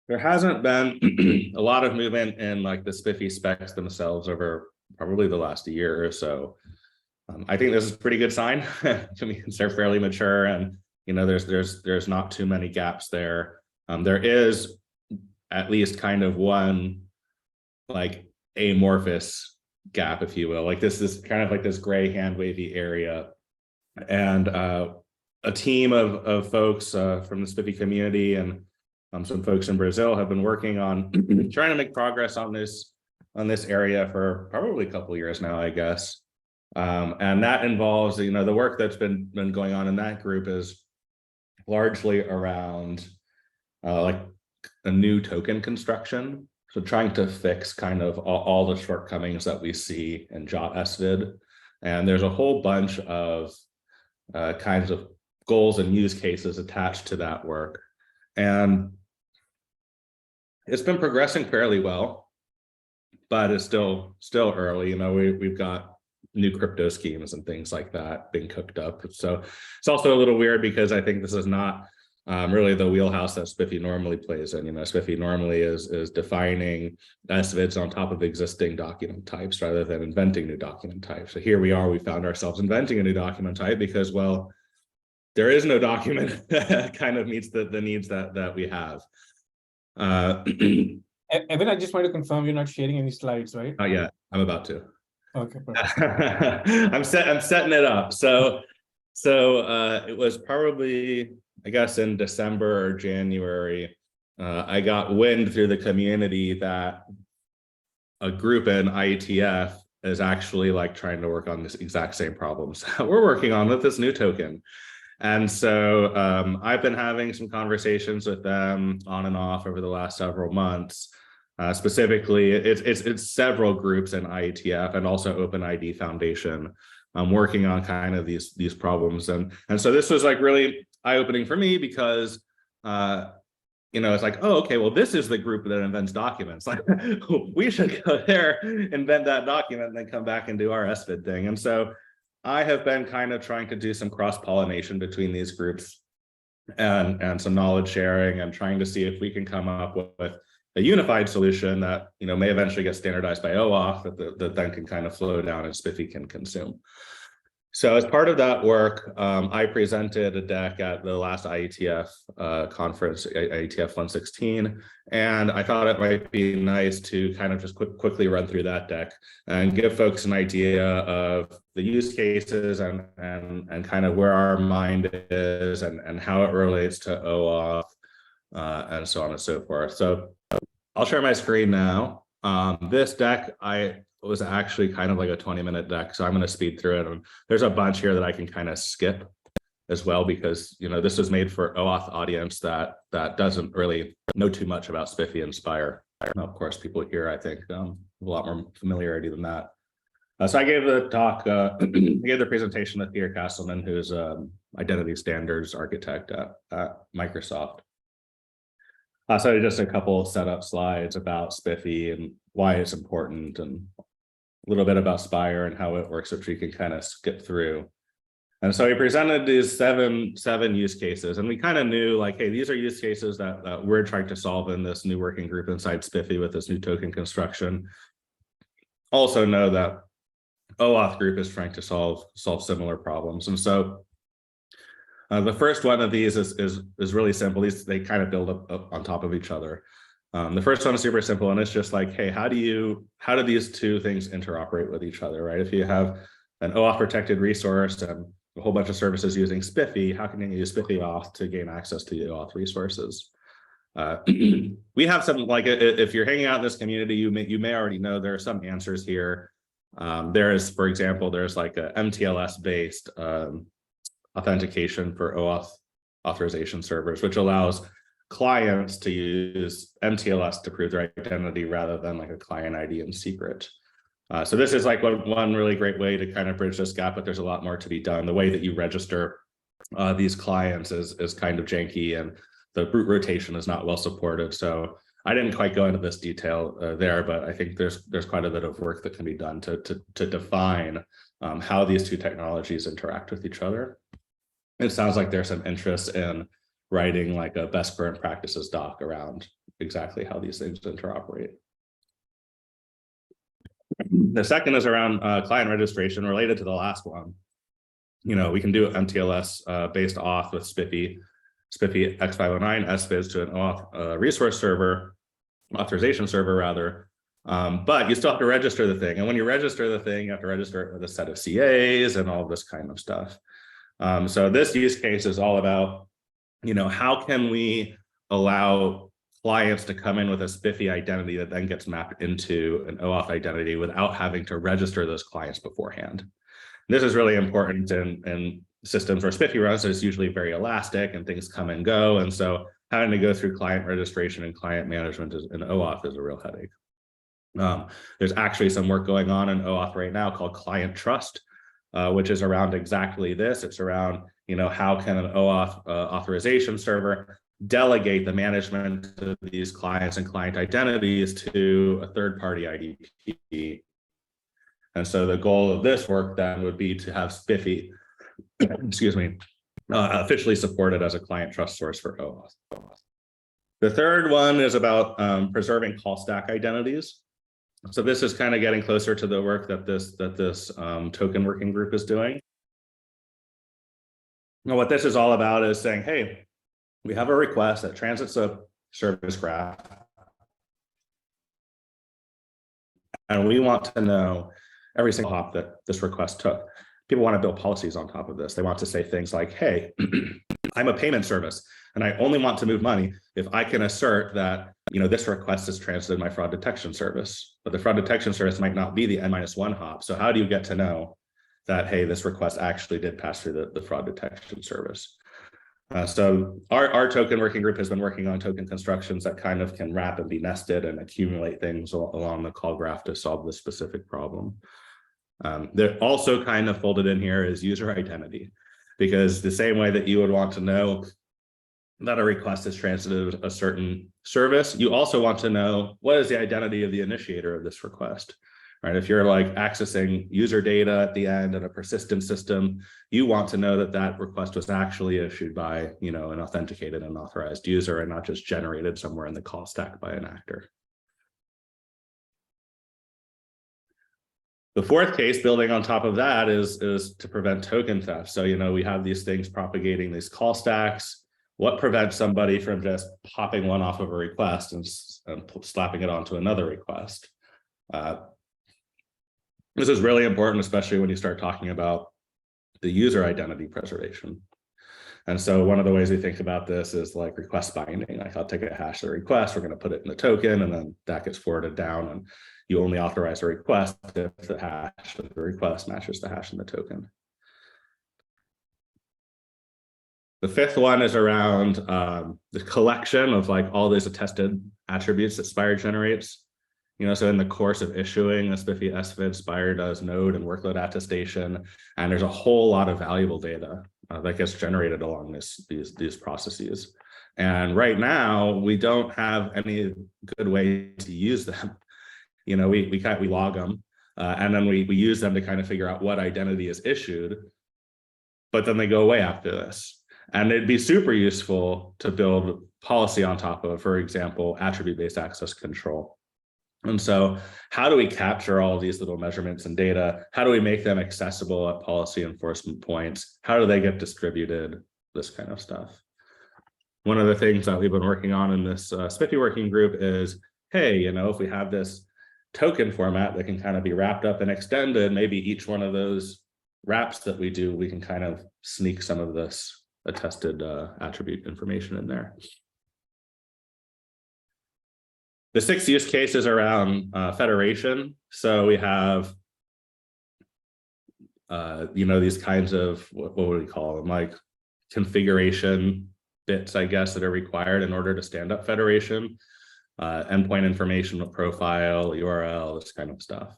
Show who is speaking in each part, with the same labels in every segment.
Speaker 1: There hasn't been a lot of movement in like the SPIFFE specs themselves over probably the last year or so. I think this is a pretty good sign. To me, they're fairly mature, and there's not too many gaps there. There is at least kind of one like amorphous gap, if you will. Like this is kind of like this gray hand wavy area, and a team of folks from the SPIFFE community and some folks in Brazil have been working on trying to make progress on this area for probably a couple of years now, I guess. And that involves, the work that's been going on in that group is largely around like a new token construction. So trying to fix kind of all the shortcomings that we see in JOT SVID. And there's a whole bunch of kinds of goals and use cases attached to that work. And it's been progressing fairly well, but it's still early. We've got new crypto schemes and things like that being cooked up. So it's also a little weird because I think this is not really the wheelhouse that SPIFFE normally plays in. SPIFFE normally is defining SVIDs on top of existing document types rather than inventing new document types. So here we found ourselves inventing a new document type because, well, there is no document that kind of meets the needs that we have.
Speaker 2: Evan, I just want to confirm you're not sharing any slides, right?
Speaker 1: Not yet. I'm about to.
Speaker 2: Okay.
Speaker 1: I'm setting it up. So it was probably, I guess, in December or January, I got wind through the community that a group in IETF is actually like trying to work on this exact same problems we're working on with this new token. And so I've been having some conversations with them on and off over the last several months. Specifically, it's several groups in IETF and also OpenID Foundation working on kind of these problems. And so this was like really eye-opening for me because it's like, oh, okay, well, this is the group that invents documents. Like, we should go there, invent that document, and then come back and do our SVID thing. And so I have been kind of trying to do some cross-pollination between these groups and some knowledge sharing and trying to see if we can come up with a unified solution that may eventually get standardized by OAuth that then can kind of flow down and SPIFFE can consume. So as part of that work, I presented a deck at the last IETF conference, IETF 116, and I thought it might be nice to kind of just quickly run through that deck and give folks an idea of the use cases and kind of where our mind is and how it relates to OAuth and so on and so forth. So I'll share my screen now. This deck, was actually kind of like a 20-minute deck, so I'm going to speed through it. And there's a bunch here that I can kind of skip as well because this was made for OAuth audience that doesn't really know too much about SPIFFE and Spire. Of course, people here, I think, have a lot more familiarity than that. So I gave the talk, I gave the presentation to Peter Castleman, who's identity standards architect at Microsoft. So just a couple of setup slides about SPIFFE and why it's important, and a little bit about Spire and how it works, which we can kind of skip through. And so we presented these seven use cases, and we kind of knew like, hey, these are use cases that we're trying to solve in this new working group inside SPIFFE with this new token construction. Also know that OAuth group is trying to solve similar problems. And so the first one of these is really simple. They kind of build up on top of each other. The first one is super simple, and it's just like, hey, how do these two things interoperate with each other, right? If you have an OAuth protected resource and a whole bunch of services using SPIFFE, how can you use SPIFFE auth to gain access to the OAuth resources? We have some, like, if you're hanging out in this community, you may already know there are some answers here. There is, for example, there's like a MTLS based authentication for OAuth authorization servers, which allows clients to use MTLS to prove their identity rather than like a client ID in secret. So this is like one really great way to kind of bridge this gap, but there's a lot more to be done. The way that you register these clients is kind of janky, and the root rotation is not well supported. So I didn't quite go into this detail there, but I think there's quite a bit of work that can be done to define how these two technologies interact with each other. It sounds like there's some interest in writing like a best current practices doc around exactly how these things interoperate. The second is around client registration related to the last one. We can do MTLS based auth with SPIFFE X509 SVIS to an auth resource server, authorization server rather. But you still have to register the thing. And when you register the thing, you have to register it with a set of CAs and all this kind of stuff. So this use case is all about, how can we allow clients to come in with a SPIFFE identity that then gets mapped into an OAuth identity without having to register those clients beforehand. This is really important in systems where SPIFFE runs. It's usually very elastic and things come and go. And so having to go through client registration and client management in OAuth is a real headache. There's actually some work going on in OAuth right now called client trust, which is around exactly this. It's around, how can an OAuth authorization server delegate the management of these clients and client identities to a third-party IDP. And so the goal of this work then would be to have SPIFFE, officially supported as a client trust source for OAuth. The third one is about preserving call stack identities. So this is kind of getting closer to the work that this token working group is doing. Now, what this is all about is saying, hey, we have a request that transits a service graph, and we want to know every single hop that this request took. People want to build policies on top of this. They want to say things like, hey, I'm a payment service, and I only want to move money if I can assert that this request is transited my fraud detection service. But the fraud detection service might not be the N-1 hop. So how do you get to know that, hey, this request actually did pass through the fraud detection service? So our token working group has been working on token constructions that kind of can wrap and be nested and accumulate things along the call graph to solve this specific problem. They're also kind of folded in here is user identity, because the same way that you would want to know that a request is transited a certain service, you also want to know what is the identity of the initiator of this request, right? If you're like accessing user data at the end in a persistent system, you want to know that that request was actually issued by, an authenticated and authorized user and not just generated somewhere in the call stack by an actor. The fourth case, building on top of that, is to prevent token theft. So, we have these things propagating these call stacks. What prevents somebody from just popping one off of a request and slapping it onto another request? This is really important, especially when you start talking about the user identity preservation. And so one of the ways we think about this is like request binding. Like I'll take a hash of the request, we're going to put it in the token, and then that gets forwarded down, and you only authorize a request if the hash of the request matches the hash in the token. The fifth one is around the collection of like all these attested attributes that Spire generates. So in the course of issuing a SPIFFE SVID, Spire does node and workload attestation, and there's a whole lot of valuable data that gets generated along these processes. And right now, we don't have any good way to use them. We log them, and then we use them to kind of figure out what identity is issued, but then they go away after this. And it'd be super useful to build policy on top of, for example, attribute-based access control. And so how do we capture all of these little measurements and data? How do we make them accessible at policy enforcement points? How do they get distributed? This kind of stuff. One of the things that we've been working on in this SPIFFE working group is, hey, if we have this token format that can kind of be wrapped up and extended, maybe each one of those wraps that we do, we can kind of sneak some of this attested attribute information in there. The sixth use case is around federation. So we have, these kinds of, what would we call them? Like configuration bits, I guess, that are required in order to stand up federation, endpoint information profile, URL, this kind of stuff.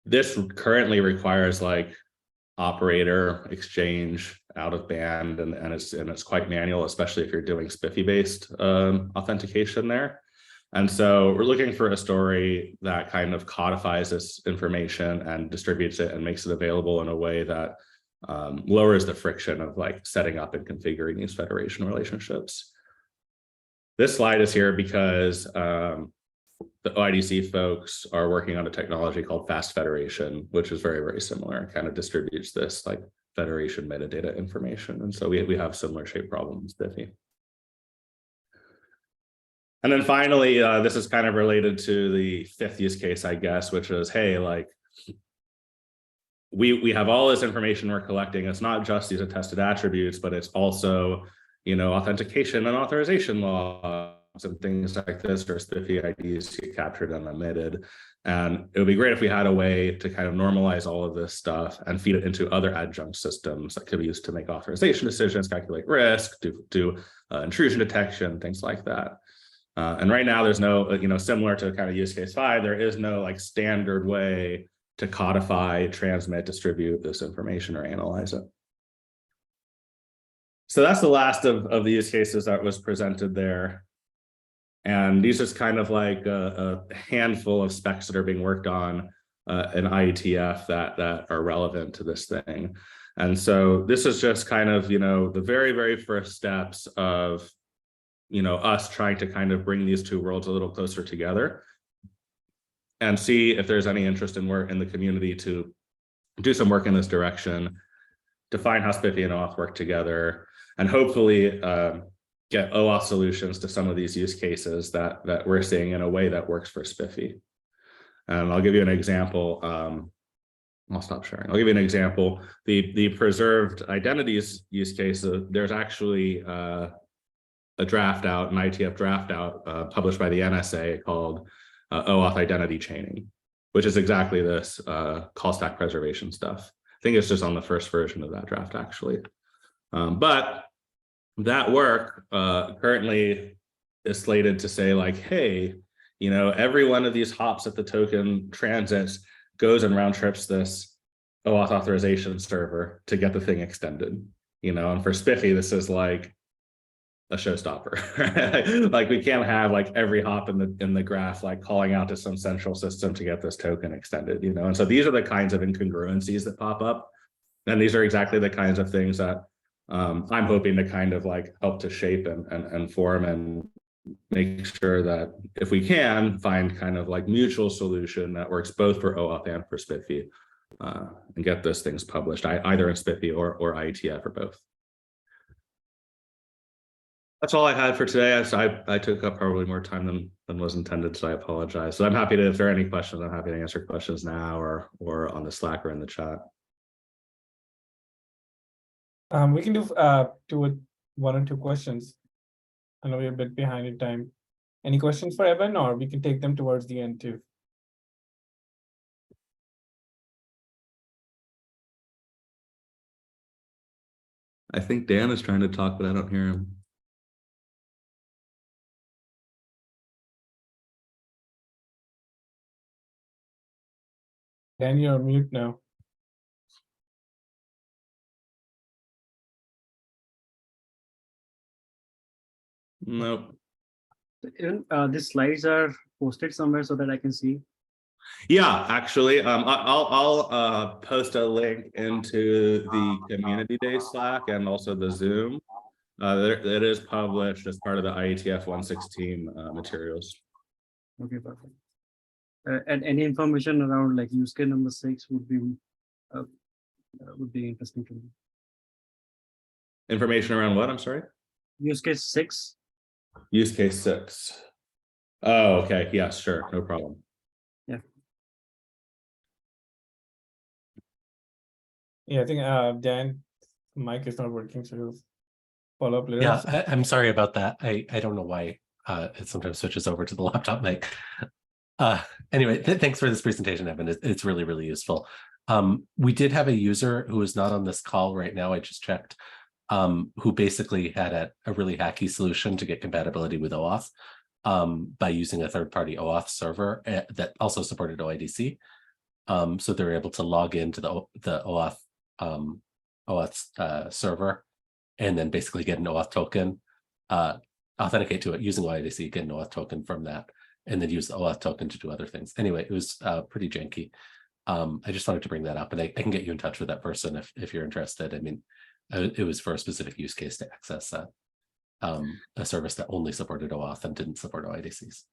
Speaker 1: This currently requires like operator exchange out of band, and it's quite manual, especially if you're doing SPIFFE based authentication there. And so we're looking for a story that kind of codifies this information and distributes it and makes it available in a way that lowers the friction of like setting up and configuring these federation relationships. This slide is here because the OIDC folks are working on a technology called fast federation, which is very, very similar. It kind of distributes this like federation metadata information. And so we have similar shape problems with SPIFFE. And then finally, this is kind of related to the fifth use case, I guess, which is, hey, like we have all this information we're collecting. It's not just these attested attributes, but it's also, you know, authentication and authorization logs and things like this, or SPIFFE IDs get captured and omitted. And it would be great if we had a way to kind of normalize all of this stuff and feed it into other adjunct systems that could be used to make authorization decisions, calculate risk, do intrusion detection, things like that. And right now there's no, you know, similar to kind of use case 5, there is no like standard way to codify, transmit, distribute this information or analyze it. So that's the last of the use cases that was presented there. And these are kind of like a handful of specs that are being worked on in IETF that are relevant to this thing. And so this is just kind of, you know, the very, very first steps of, you know, us trying to kind of bring these two worlds a little closer together and see if there's any interest in work in the community to do some work in this direction, define how SPIFFE and OAuth work together, and hopefully get OAuth solutions to some of these use cases that we're seeing in a way that works for SPIFFE. I'll give you an example. I'll stop sharing. I'll give you an example. The preserved identities use case, there's actually a draft out, an IETF draft out published by the NSA called OAuth identity chaining, which is exactly this call stack preservation stuff. I think it's just on the first version of that draft, actually. But that work currently is slated to say like, hey, you know, every one of these hops that the token transits goes and round trips this OAuth authorization server to get the thing extended, you know, and for SPIFFE, this is like a showstopper. Like we can't have like every hop in the graph like calling out to some central system to get this token extended, you know. And so these are the kinds of incongruencies that pop up, and these are exactly the kinds of things that I'm hoping to kind of like help to shape and form and make sure that if we can find kind of like mutual solution that works both for OAuth and for SPIFFE and get those things published either in SPIFFE or IETF or both. That's all I had for today. I took up probably more time than was intended, so I apologize. So I'm happy to, if there are any questions, I'm happy to answer questions now or on the Slack or in the chat.
Speaker 2: We can do one or two questions. I know we're a bit behind in time. Any questions for Evan, or we can take them towards the end too?
Speaker 1: I think Dan is trying to talk, but I don't hear him.
Speaker 2: Dan, you're on mute now.
Speaker 1: Nope.
Speaker 3: These slides are posted somewhere so that I can see.
Speaker 1: Yeah, actually, I'll post a link into the community day Slack and also the Zoom. It is published as part of the IETF 116 materials.
Speaker 3: Okay, perfect. And any information around like use case number 6 would be interesting to me.
Speaker 1: Information around what? I'm sorry.
Speaker 3: Use case 6.
Speaker 1: Use case 6. Oh, okay. Yeah, sure. No problem.
Speaker 3: Yeah.
Speaker 2: Yeah, I think Dan, mic is not working, so he'll follow up later.
Speaker 4: Yeah, I'm sorry about that. I don't know why it sometimes switches over to the laptop mic. Anyway, thanks for this presentation, Evan. It's really, really useful. We did have a user who is not on this call right now. I just checked, who basically had a really hacky solution to get compatibility with OAuth by using a third-party OAuth server that also supported OIDC. So they're able to log into the OAuth server and then basically get an OAuth token, authenticate to it using OIDC, get an OAuth token from that, and then use the OAuth token to do other things. Anyway, it was pretty janky. I just wanted to bring that up, and I can get you in touch with that person if you're interested. I mean, it was for a specific use case to access that. a service that only supported OAuth and didn't support OIDCs.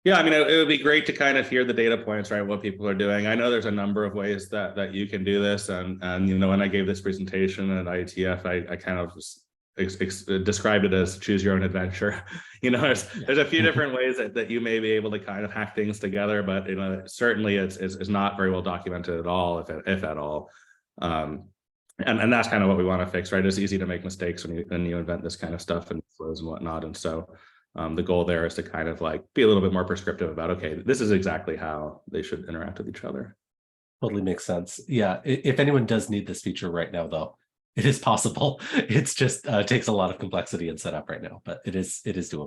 Speaker 1: Yeah, I mean, it would be great to kind of hear the data points, right? What people are doing. I know there's a number of ways that you can do this, and you know, when I gave this presentation at IETF, I kind of described it as choose your own adventure. You know, there's a few different ways that you may be able to kind of hack things together, but you know, certainly it's not very well documented at all, if at all. And that's kind of what we want to fix, right? It's easy to make mistakes when you invent this kind of stuff and flows and whatnot, and so. The goal there is to kind of like be a little bit more prescriptive about, okay, this is exactly how they should interact with each other.
Speaker 4: Totally makes sense. Yeah, if anyone does need this feature right now, though, it is possible. It's just takes a lot of complexity and setup right now, but it is doable.